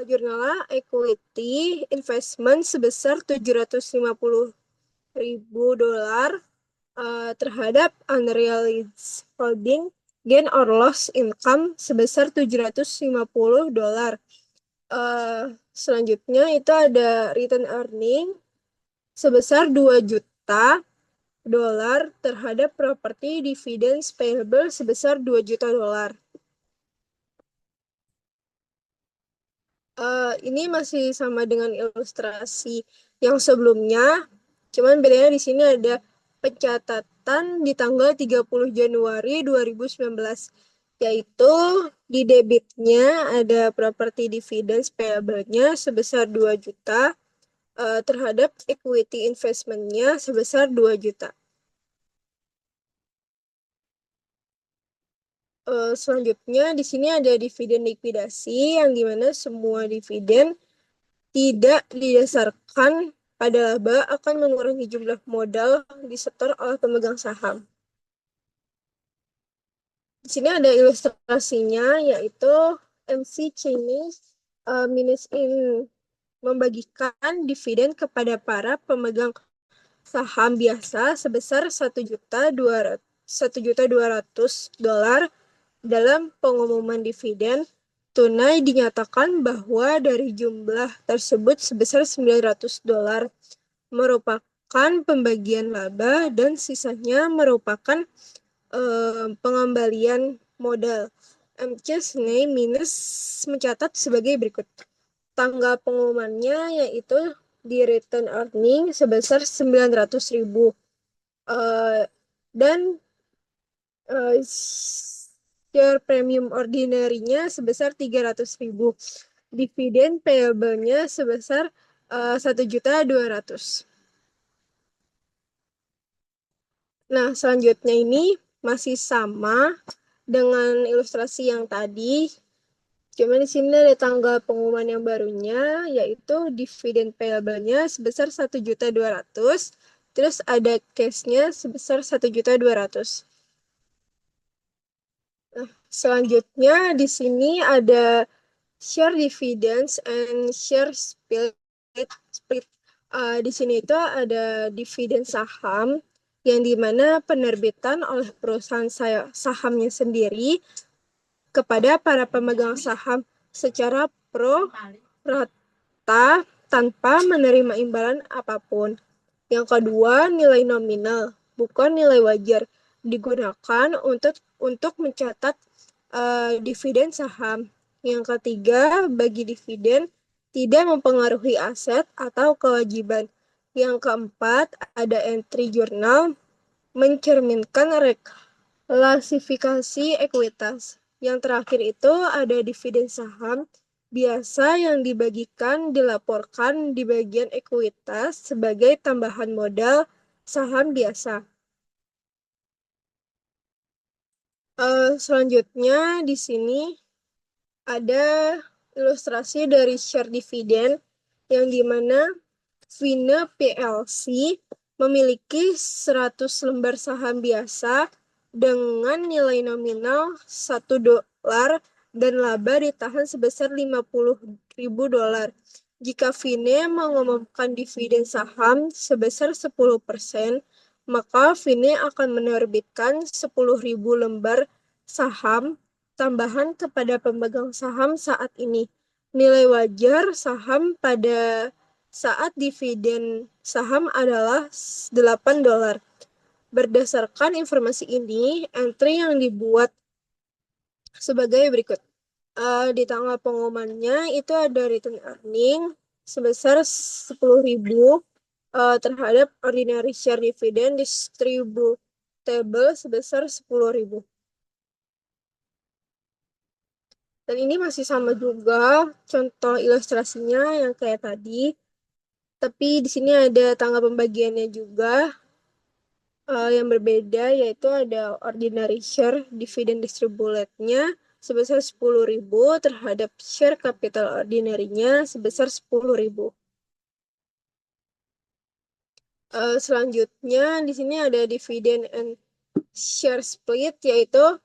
S2: jurnal equity investment sebesar 750.000 dolar terhadap unrealized holding gain or loss income sebesar 750 dolar. Selanjutnya itu ada return earning sebesar 2 juta dolar terhadap properti dividends payable sebesar 2 juta dolar. Ini masih sama dengan ilustrasi yang sebelumnya, cuman bedanya di sini ada pencatatan di tanggal 30 Januari 2019, yaitu di debitnya ada property dividends payable-nya sebesar 2 juta, terhadap equity investment-nya sebesar 2 juta. Selanjutnya di sini ada dividen likuidasi yang dimana semua dividen tidak didasarkan pada laba akan mengurangi jumlah modal disetor oleh pemegang saham. Di sini ada ilustrasinya yaitu MC Chinese minus in membagikan dividen kepada para pemegang saham biasa sebesar 1.200.000 dolar. Dalam pengumuman dividen tunai dinyatakan bahwa dari jumlah tersebut sebesar 900 dolar merupakan pembagian laba dan sisanya merupakan pengembalian modal. MCSNE minus mencatat sebagai berikut. Tanggal pengumumannya yaitu di return earning sebesar 900.000, dan share premium ordinary-nya sebesar 300.000. Dividen payable-nya sebesar 1.200.000. Nah, selanjutnya ini masih sama dengan ilustrasi yang tadi. Cuma di sini ada tanggal pengumuman yang barunya, yaitu dividen payable-nya sebesar 1.200.000. Terus ada cash-nya sebesar 1.200.000. Nah, selanjutnya di sini ada share dividends and share split. Di sini itu ada dividen saham yang dimana penerbitan oleh perusahaan sahamnya sendiri kepada para pemegang saham secara pro rata tanpa menerima imbalan apapun. Yang kedua, nilai nominal, bukan nilai wajar, digunakan untuk mencatat dividen saham. Yang ketiga, bagi dividen tidak mempengaruhi aset atau kewajiban. Yang keempat, ada entry jurnal mencerminkan klasifikasi ekuitas. Yang terakhir itu ada dividen saham biasa yang dibagikan dilaporkan di bagian ekuitas sebagai tambahan modal saham biasa. Selanjutnya di sini ada ilustrasi dari share dividen yang dimana Vina PLC memiliki 100 lembar saham biasa dengan nilai nominal 1 dolar dan laba ditahan sebesar 50.000 dolar. Jika Vine mengumumkan dividen saham sebesar 10%, maka Vine akan menerbitkan 10.000 lembar saham tambahan kepada pemegang saham saat ini. Nilai wajar saham pada saat dividen saham adalah 8 dolar. Berdasarkan informasi ini, entry yang dibuat sebagai berikut. Di tanggal pengumumannya itu ada return earning sebesar 10.000 terhadap ordinary share dividend distributable sebesar 10.000. Dan ini masih sama juga contoh ilustrasinya yang kayak tadi. Tapi di sini ada tanggal pembagiannya juga yang berbeda, yaitu ada ordinary share dividend distributed-nya sebesar 10.000 terhadap share capital ordinary-nya sebesar 10.000. Selanjutnya di sini ada dividend and share split, yaitu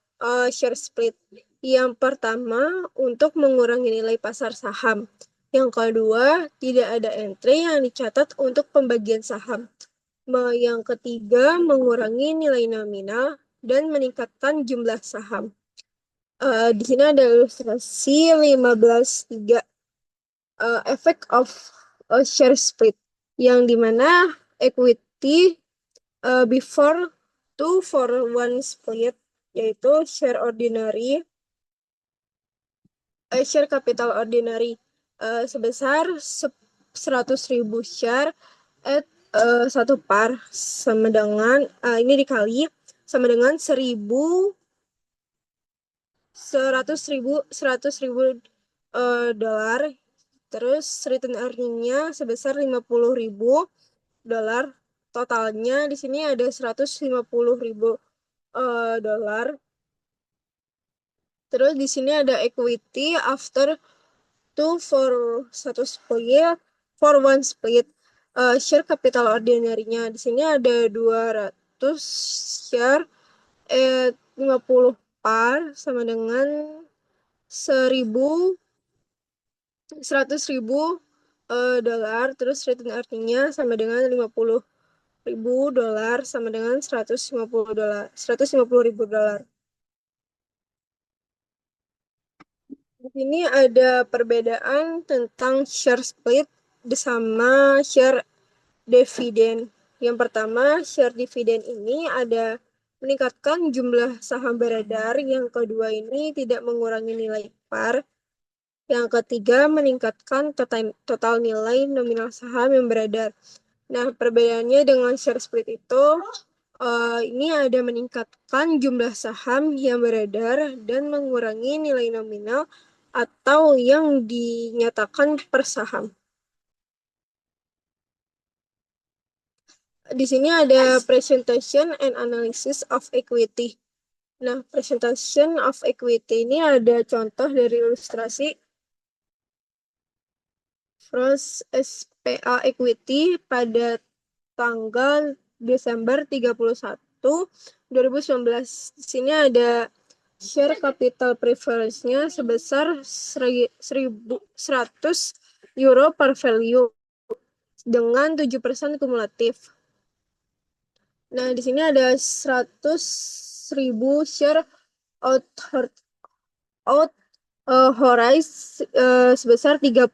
S2: share split. Yang pertama, untuk mengurangi nilai pasar saham. Yang kedua, tidak ada entry yang dicatat untuk pembagian saham. Yang ketiga, mengurangi nilai nominal dan meningkatkan jumlah saham. Di sini ada ilustrasi 15.3, effect of a share split, yang dimana equity before 2-for-1 split, yaitu share capital ordinary sebesar 100.000 share at satu par sama dengan ini dikali sama dengan 100.000 dolar. Terus return earning-nya sebesar 50.000 dolar. Totalnya di sini ada 150.000 dolar. Terus di sini ada equity after two for satu split, for one split. Share capital ordinary-nya di sini ada 200 share 50 par sama dengan 100.000 dolar. Terus return earning-nya sama dengan 50.000 dolar sama dengan 150 dolar, 150.000 dolar. Di sini ada perbedaan tentang share split sama share dividen. Yang pertama, share dividen ini ada meningkatkan jumlah saham beredar. Yang kedua ini tidak mengurangi nilai par. Yang ketiga, meningkatkan total nilai nominal saham yang beredar. Nah, perbedaannya dengan share split itu, ini ada meningkatkan jumlah saham yang beredar dan mengurangi nilai nominal atau yang dinyatakan per saham. Di sini ada presentation and analysis of equity. Nah, presentation of equity ini ada contoh dari ilustrasi Frost SPA Equity pada tanggal Desember 31, 2019. Di sini ada share capital preference-nya sebesar 100 euro per value dengan 7% kumulatif. Nah, di sini ada 100.000 share out, out Horizon sebesar 30.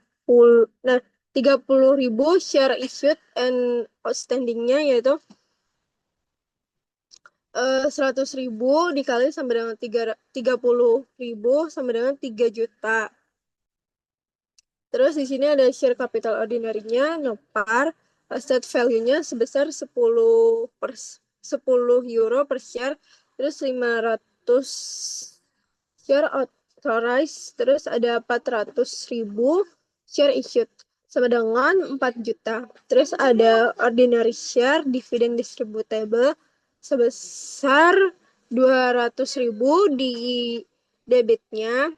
S2: Nah, 30.000 share issued and outstanding-nya yaitu 100.000 dikali sama dengan 30.000 sama dengan 3 juta. Terus di sini ada share capital ordinary-nya, nopar, asset value-nya sebesar 10 euro per share, terus 500 share authorized, terus ada 400.000 share issued sama dengan 4 juta. Terus ada ordinary share dividend distributable sebesar 200.000 di debitnya.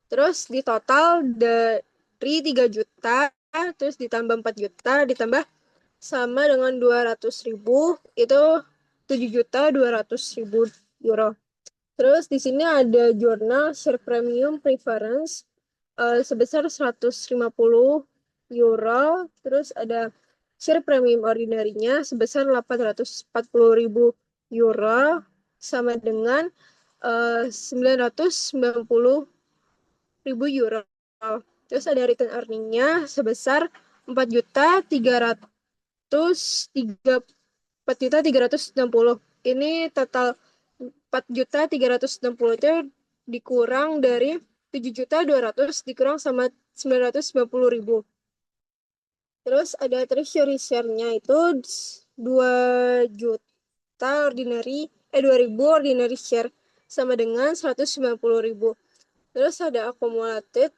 S2: Terus di total dari 3 juta, terus ditambah 4 juta, ditambah sama dengan 200.000, itu 7.200.000 euro. Terus di sini ada jurnal share premium preference sebesar 150 euro. Terus ada share premium ordinary-nya sebesar 840.000 euro sama dengan 990.000 euro. Terus ada return earning-nya sebesar 4.360. Ini total 4.360 itu dikurang dari 7.200 dikurang sama 990.000. Terus ada treasury share-nya itu 2 juta ordinary 2.000 ordinary share sama dengan 190.000. Terus ada accumulated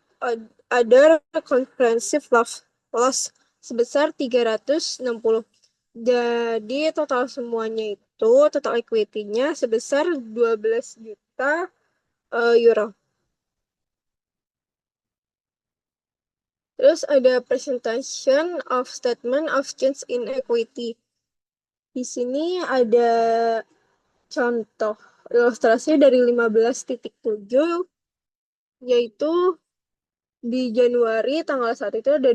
S2: ada comprehensive loss sebesar 360. Jadi total semuanya itu total equity-nya sebesar 12 juta euro. Terus ada presentation of statement of change in equity. Di sini ada contoh ilustrasi dari 15.7, yaitu di Januari tanggal 1 itu ada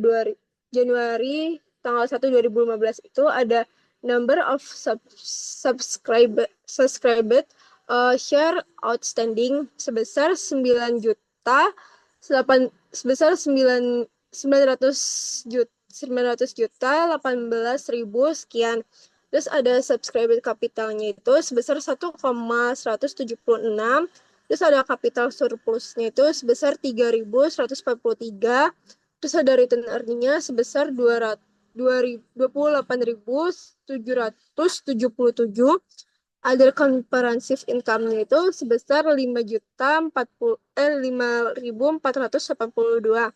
S2: Januari tanggal 1 2015 itu ada number of subscribed share outstanding sebesar 9 juta 8 sebesar 900 juta 18.000 sekian. Terus ada subscriber kapitalnya itu sebesar 1,176. Terus ada kapital surplusnya itu sebesar 3.143. Terus ada return earningnya sebesar 28.777. Ada comprehensive income-nya itu sebesar 5.482.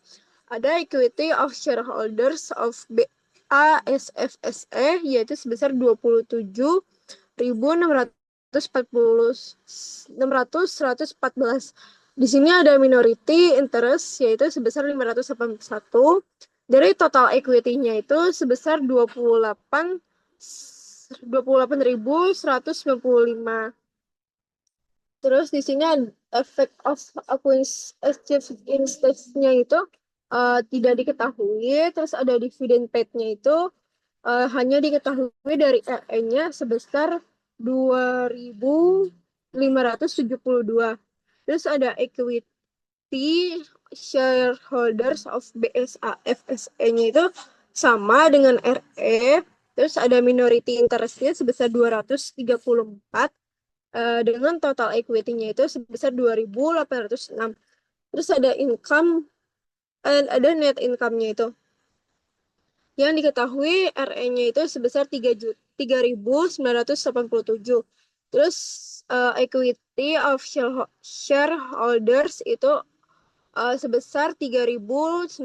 S2: Ada equity of shareholders of BASFSE yaitu sebesar 27.614. Di sini ada minority interest yaitu sebesar 581. Dari total equity-nya itu sebesar 28.195. Terus di sini ada effect of acquisitive interest-nya itu tidak diketahui. Terus ada dividend paid-nya itu hanya diketahui dari RE-nya sebesar 2.572. Terus ada equity shareholders of BSAFSE-nya itu sama dengan RE. Terus ada minority interest-nya sebesar 234 dengan total equity-nya itu sebesar 2.806. Terus ada income, ada net income-nya itu. Yang diketahui RE-nya itu sebesar 3.987. Terus equity of shareholders itu sebesar 3.987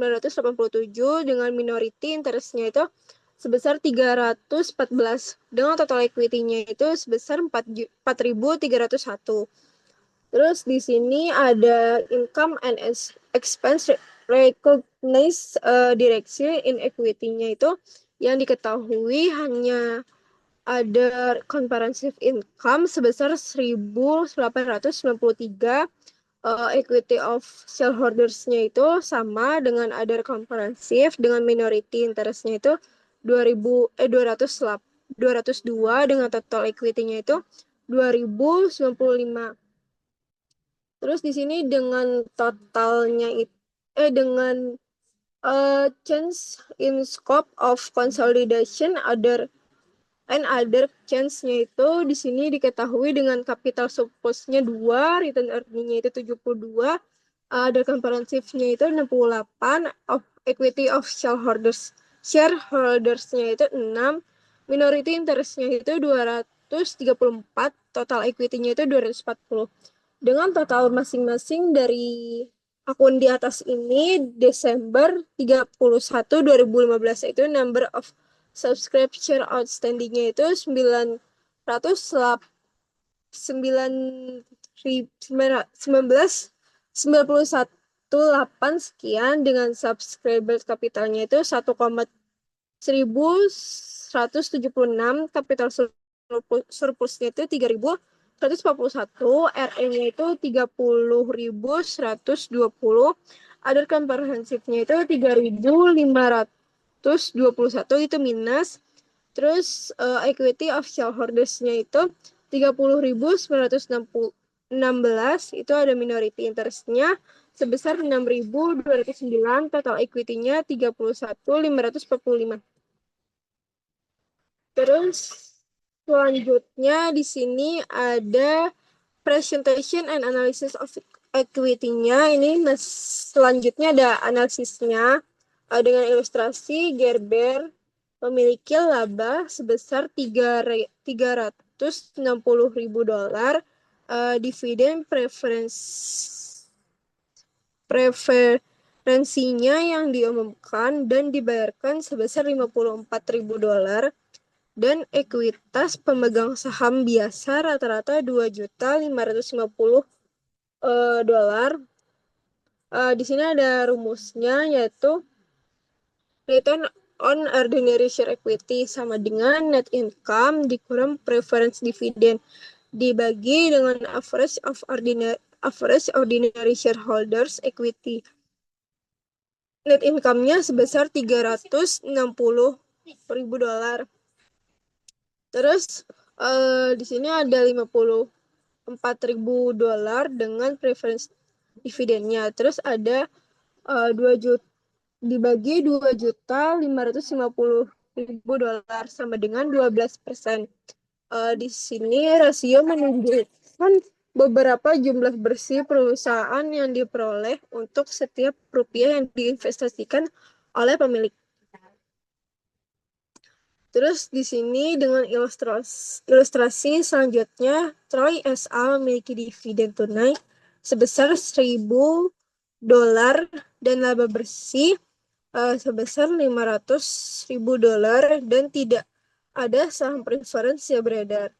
S2: dengan minority interest-nya itu sebesar 314 dengan total equity-nya itu sebesar 4.301. Terus di sini ada income and expense recognize direksi in equity-nya itu yang diketahui hanya ada comprehensive income sebesar 1.893. Equity of shareholders-nya itu sama dengan other comprehensive dengan minority interest-nya itu 202 dengan total equity-nya itu 2.095. Terus di sini dengan totalnya itu dengan change in scope of consolidation other change-nya itu di sini diketahui dengan capital surplus-nya 2, return earning-nya itu 72, other comprehensive-nya itu 68, of equity of shareholders-nya itu 6, minority interest-nya itu 234, total equity-nya itu 240. Dengan total masing-masing dari akun di atas ini Desember 31 2015 itu number of subscription outstanding-nya itu 19.991 sekian dengan subscriber kapitalnya itu 1,1176, kapital surplusnya itu 3.141, RE-nya itu 30.120, other comprehensive-nya itu 3.521 itu minus. Terus equity of shareholders-nya itu 30.916 itu ada minority interest-nya sebesar 6.209, total equity-nya 31.545. Terus selanjutnya di sini ada presentation and analysis of equity-nya. Ini selanjutnya ada analisisnya dengan ilustrasi Gerber memiliki laba sebesar $360.000. Dividen preferensinya yang diumumkan dan dibayarkan sebesar $54.000 dan ekuitas pemegang saham biasa rata-rata $2.550. Di sini ada rumusnya yaitu return on ordinary share equity sama dengan net income dikurang preference dividend dibagi dengan average ordinary shareholders equity. Net income-nya sebesar $360.000. Terus di sini ada $54.000 dengan preference dividennya. Terus ada 2 juta dibagi 2.550 ribu dolar sama dengan 12%. Di sini rasio menunjukkan beberapa jumlah bersih perusahaan yang diperoleh untuk setiap rupiah yang diinvestasikan oleh pemilik. Terus di sini dengan ilustrasi selanjutnya, Troy SA memiliki dividen tunai sebesar 1.000 dolar dan laba bersih sebesar 500.000 dolar dan tidak ada saham preference yang beredar.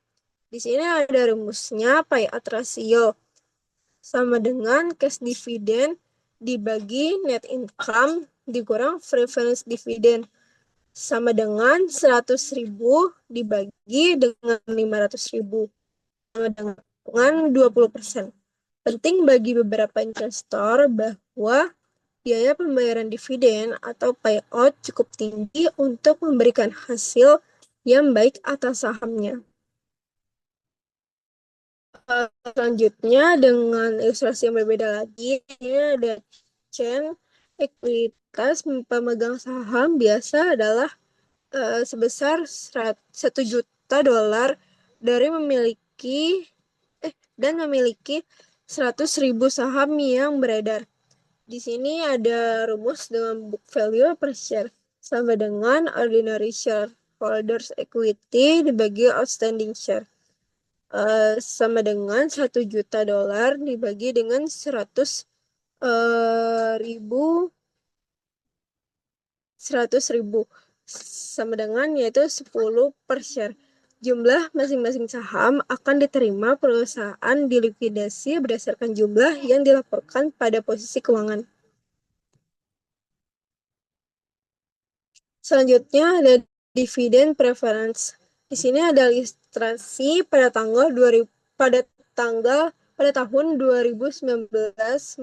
S2: Di sini ada rumusnya payout ratio sama dengan cash dividend dibagi net income dikurang preference dividend sama dengan 100.000 dibagi dengan 500.000 sama dengan 20%. Penting bagi beberapa investor bahwa biaya pembayaran dividen atau payout cukup tinggi untuk memberikan hasil yang baik atas sahamnya. Selanjutnya dengan ilustrasi yang berbeda lagi, ini ada chain ekuitas pemegang saham biasa adalah sebesar 1 juta dolar dari memiliki dan memiliki 100.000 saham yang beredar. Di sini ada rumus dengan book value per share sama dengan ordinary shareholders equity dibagi outstanding share. Sama dengan 1 juta dolar dibagi dengan 100.000 sama dengan yaitu 10 per share. Jumlah masing-masing saham akan diterima perusahaan dilikuidasi berdasarkan jumlah yang dilaporkan pada posisi keuangan. Selanjutnya ada dividen preference. Di sini ada ilustrasi pada tahun 2019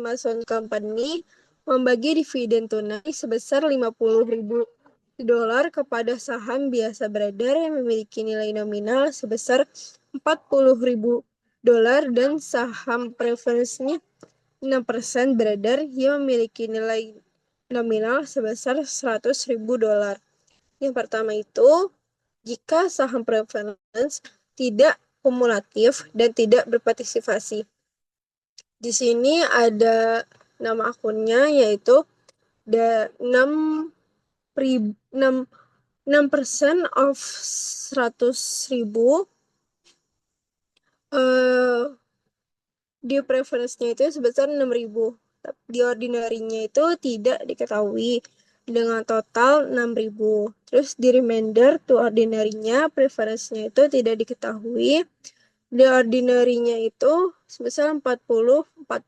S2: Mason Company membagi dividen tunai sebesar 50.000 dolar kepada saham biasa beredar yang memiliki nilai nominal sebesar 40.000 dolar dan saham preferensinya 6% beredar yang memiliki nilai nominal sebesar 100.000 dolar. Yang pertama itu, jika saham preference tidak kumulatif dan tidak berpartisipasi. Di sini ada nama akunnya yaitu 6% of 100.000 di preference-nya itu sebesar 6.000. Di ordinary-nya itu tidak diketahui dengan total 6.000. Terus di remainder to ordinary-nya preference-nya itu tidak diketahui. Di ordinary-nya itu sebesar 44.000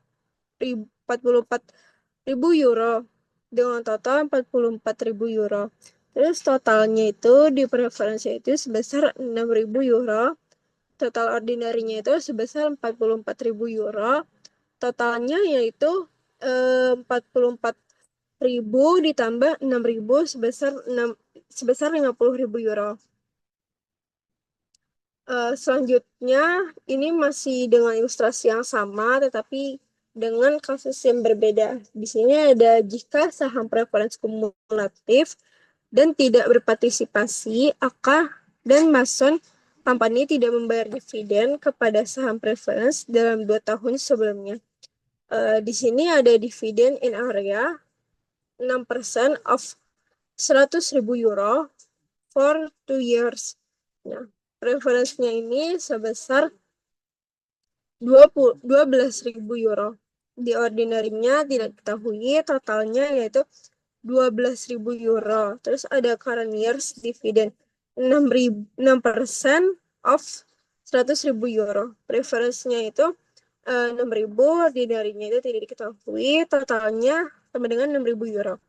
S2: euro dengan total 44.000 euro. Terus totalnya itu di preference-nya itu sebesar 6.000 euro. Total ordinary-nya itu sebesar 44.000 euro. Totalnya yaitu 44.000 ditambah 6.000 sebesar 50.000 euro. Selanjutnya ini masih dengan ilustrasi yang sama tetapi dengan kasus yang berbeda. Di sini ada jika saham preference kumulatif dan tidak berpartisipasi, AK dan Mason Company tidak membayar dividen kepada saham preference dalam 2 tahun sebelumnya. Di sini ada dividen in area 6% of 100.000 euro for 2 years. Nah, preference-nya ini sebesar 12.000 euro. Di ordinary-nya tidak diketahui totalnya yaitu 12.000 euro. Terus ada current years dividend 6% of 100.000 euro. Preference-nya itu 6.000, ordinary-nya itu tidak diketahui, totalnya sama dengan 6.000 euro.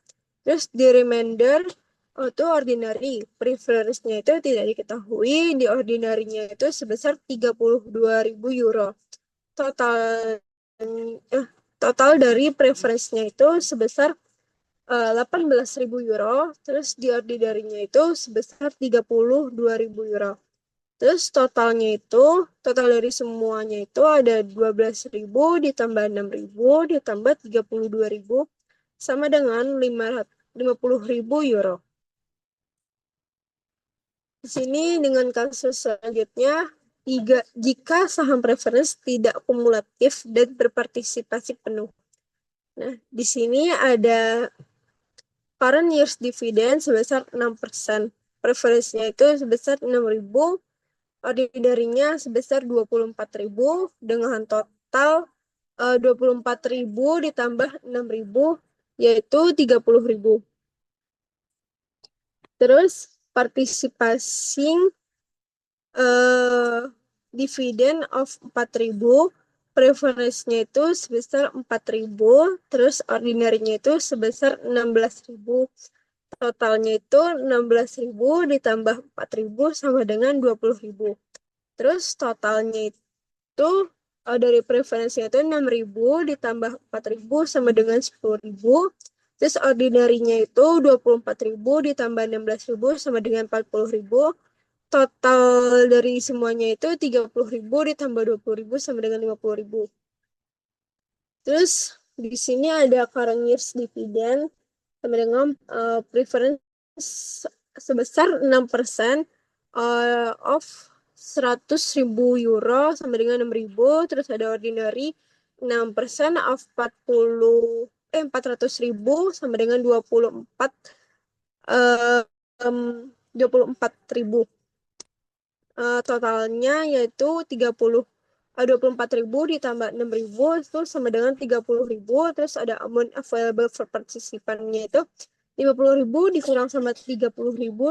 S2: Terus di remainder itu ordinary, preference-nya itu tidak diketahui, di ordinary-nya itu sebesar 32.000 euro. Total dari preference-nya itu sebesar 18.000 euro, terus di ordinary-nya itu sebesar 32.000 euro. Terus total dari semuanya itu ada 12.000 ditambah 6.000 ditambah 32.000 sama dengan 50.000 euro. Di sini dengan kasus selanjutnya, jika saham preference tidak kumulatif dan berpartisipasi penuh. Nah, di sini ada current year's dividend sebesar 6%. Preference-nya itu sebesar 6.000, ordinary-nya sebesar 24.000 dengan total 24.000 ditambah 6.000 yaitu 30.000. Terus partisipasi dividen of 4.000, preference-nya itu sebesar 4.000, terus ordinary-nya itu sebesar 16.000. Totalnya itu 16.000 ditambah 4.000 sama dengan 20.000. Terus totalnya itu dari preferensinya itu 6.000 ditambah 4.000 sama dengan 10.000. Terus ordinary-nya itu 24.000 ditambah 16.000 sama dengan 40.000. Total dari semuanya itu 30.000 ditambah 20.000 sama dengan 50.000. Terus di sini ada current year's dividend sama dengan preference sebesar 6% of 100.000 euro sama dengan 6.000. Terus ada ordinary 6% of 400.000 sama dengan 24.000. Totalnya yaitu 24.000 ditambah 6.000 itu sama dengan 30.000. Terus ada amount available for partisipannya itu 50.000 dikurang sama 30.000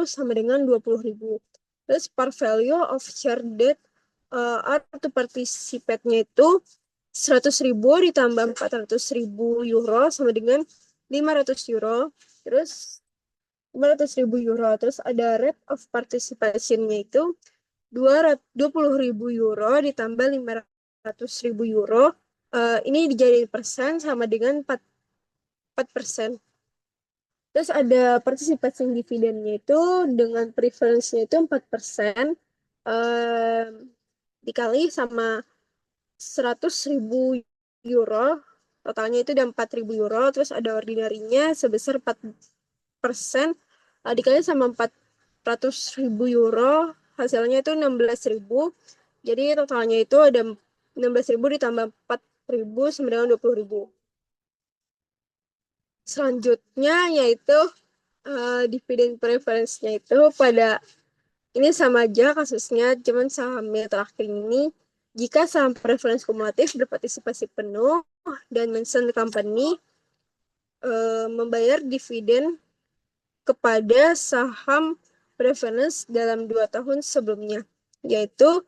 S2: sama dengan 20.000. Terus par value of share debt to participate-nya itu 100.000 ditambah 400.000 euro sama dengan 500 euro. Terus 500.000 euro. Terus ada rate of participation-nya itu 20.000 euro ditambah 500.000 euro. Ini dijadiin persen sama dengan 4%. Terus ada partisipasi dividennya itu dengan preference-nya itu 4%. Dikali sama 100.000 euro. Totalnya itu ada 4.000 euro. Terus ada ordinary-nya sebesar 4%. Dikali sama 400.000 euro. Hasilnya itu 16.000. Jadi totalnya itu ada 16.000 ditambah 4.000 sama dengan 20.000. Selanjutnya yaitu dividen preference-nya itu pada ini sama aja kasusnya, cuman sahamnya terakhir ini jika saham preference kumulatif berpartisipasi penuh dan mention company membayar dividen kepada saham preference dalam 2 tahun sebelumnya, yaitu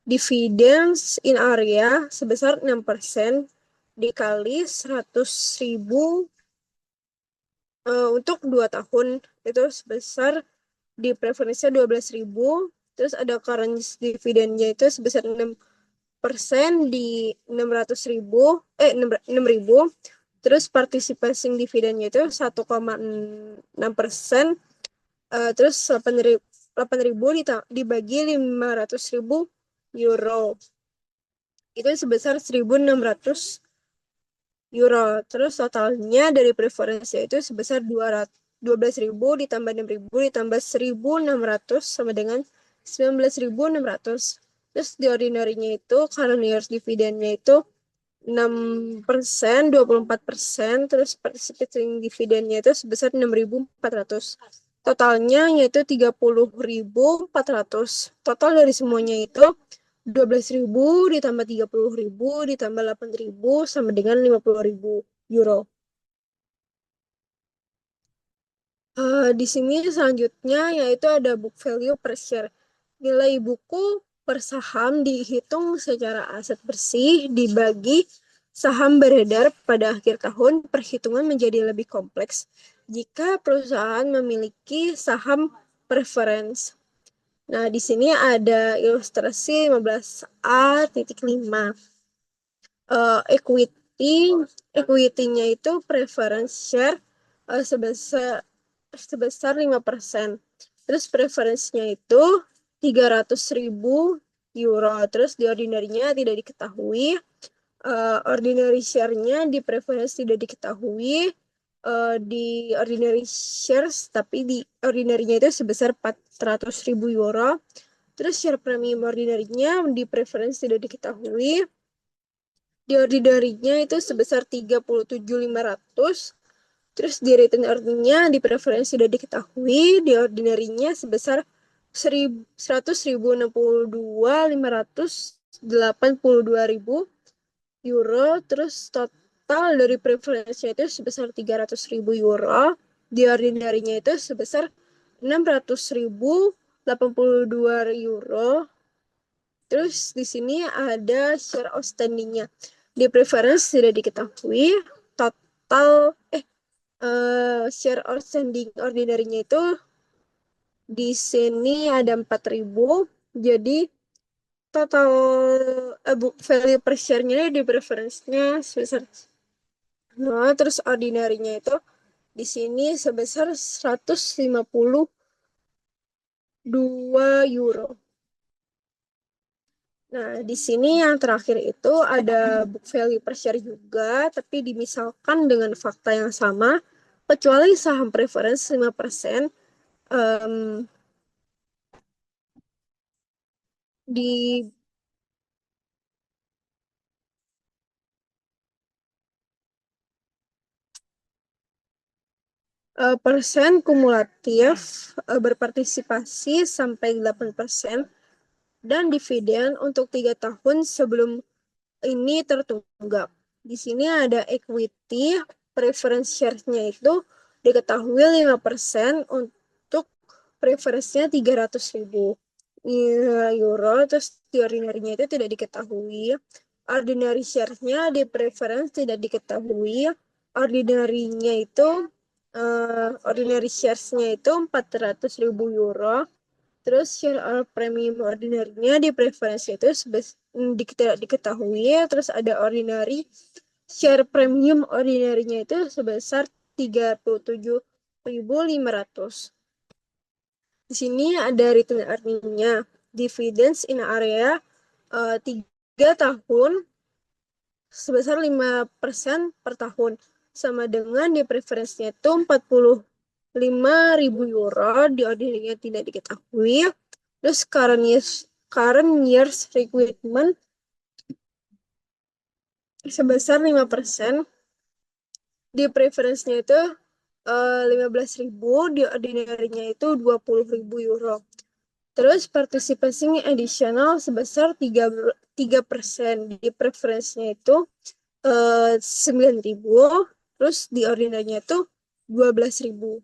S2: dividends in area sebesar 6% dikali 100.000 untuk 2 tahun itu sebesar di preferensinya 12.000. Terus ada current dividennya itu sebesar 6% di 6.000. Terus participation dividennya itu 1,6%. Terus 8.000 dibagi 500.000 euro. Itu sebesar 1.600 euro. Terus totalnya dari preferensi itu sebesar 12.000 ditambah 6.000 ditambah 1.600 sama dengan 19.600. Terus di ordinary-nya itu current year's dividend-nya itu 6%, 24%. Terus participating dividend-nya itu sebesar 6.400. Totalnya yaitu 30.400. Total dari semuanya itu 12.000 ditambah 30.000 ditambah 8.000 sama dengan 50.000 euro. Di sini selanjutnya yaitu ada book value per share. Nilai buku per saham dihitung secara aset bersih dibagi saham beredar pada akhir tahun. Perhitungan menjadi lebih kompleks jika perusahaan memiliki saham preference. Nah, di sini ada ilustrasi 15A.5. Equity-nya itu preference share sebesar 5%. Terus preference-nya itu 300.000 euro. Terus di ordinary-nya tidak diketahui. Ordinary share-nya di preference tidak diketahui. di ordinary shares, tapi di ordinary-nya itu sebesar 400.000 euro. Terus share premium ordinary-nya di preference tidak diketahui. Di ordinary-nya itu sebesar 37.500. Terus di return earning-nya di preference tidak diketahui. Di ordinary-nya sebesar 100.062.582 euro. Terus total dari preference-nya itu sebesar 300.000 euro. Di ordinary-nya itu sebesar 600.082 euro. Terus di sini ada share outstanding-nya. Di preference tidak diketahui. Total share outstanding ordinary-nya itu di sini ada 4.000. Jadi total book value per share-nya di preference-nya sebesar. Nah, terus ordinary-nya itu di sini sebesar 152 euro. Nah, di sini yang terakhir itu ada book value per share juga, tapi dimisalkan dengan fakta yang sama, kecuali saham preference 5%, di persen kumulatif berpartisipasi sampai 8%, dan dividen untuk 3 tahun sebelum ini tertunggak. Di sini ada equity, preference share-nya itu diketahui 5%, untuk preference-nya 300.000 euro, terus di ordinary-nya itu tidak diketahui. Ordinary share-nya di preference tidak diketahui. Ordinary-nya itu ordinary shares-nya itu 400.000 euro. Terus share premium ordinary-nya di preference itu tidak diketahui. Terus ada ordinary share premium ordinary-nya itu sebesar 37.500. Di sini ada return earning-nya. Dividends in area 3 tahun sebesar 5% per tahun. Sama dengan di preference-nya itu 45.000 euro, di ordinary-nya tidak diketahui. Terus current year's requirement sebesar 5%. Di preference-nya itu 15.000, di ordinary-nya itu 20.000 euro. Terus participation additional sebesar 3%. Di preference-nya itu 9.000. Terus di ordinary-nya itu 12.000.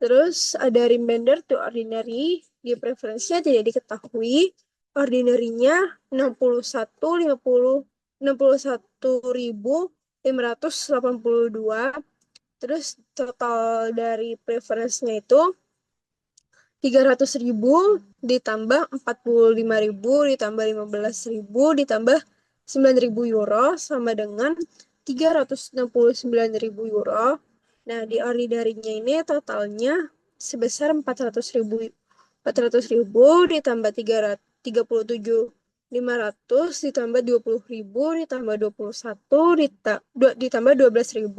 S2: Terus ada remainder to ordinary, di preference-nya tidak diketahui. Ordinary-nya 61.582. Terus total dari preference-nya itu 300.000 ditambah 45.000 ditambah 15.000 ditambah 9.000 euro sama dengan 369.000 euro. Nah, di ordinary-nya ini totalnya sebesar 400.000 ditambah 37.500 ditambah 20.000 ditambah 21 ditambah 12.000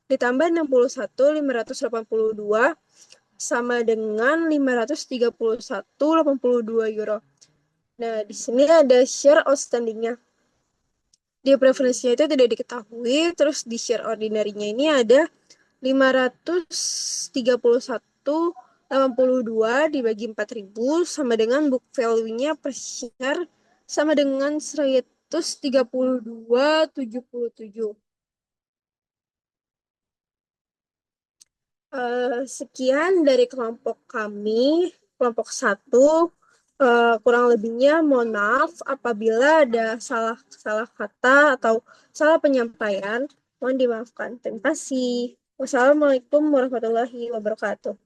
S2: ditambah 61.582 sama dengan 531.82 euro. Nah, di sini ada share outstanding-nya. Di preference-nya itu tidak diketahui. Terus di share ordinary-nya ini ada 531.82 dibagi 4.000 sama dengan book value-nya per share sama dengan 132.77. Sekian dari kelompok kami, kelompok 1. Kurang lebihnya mohon maaf apabila ada salah kata atau salah penyampaian. Mohon dimaafkan. Terima kasih. Wassalamualaikum warahmatullahi wabarakatuh.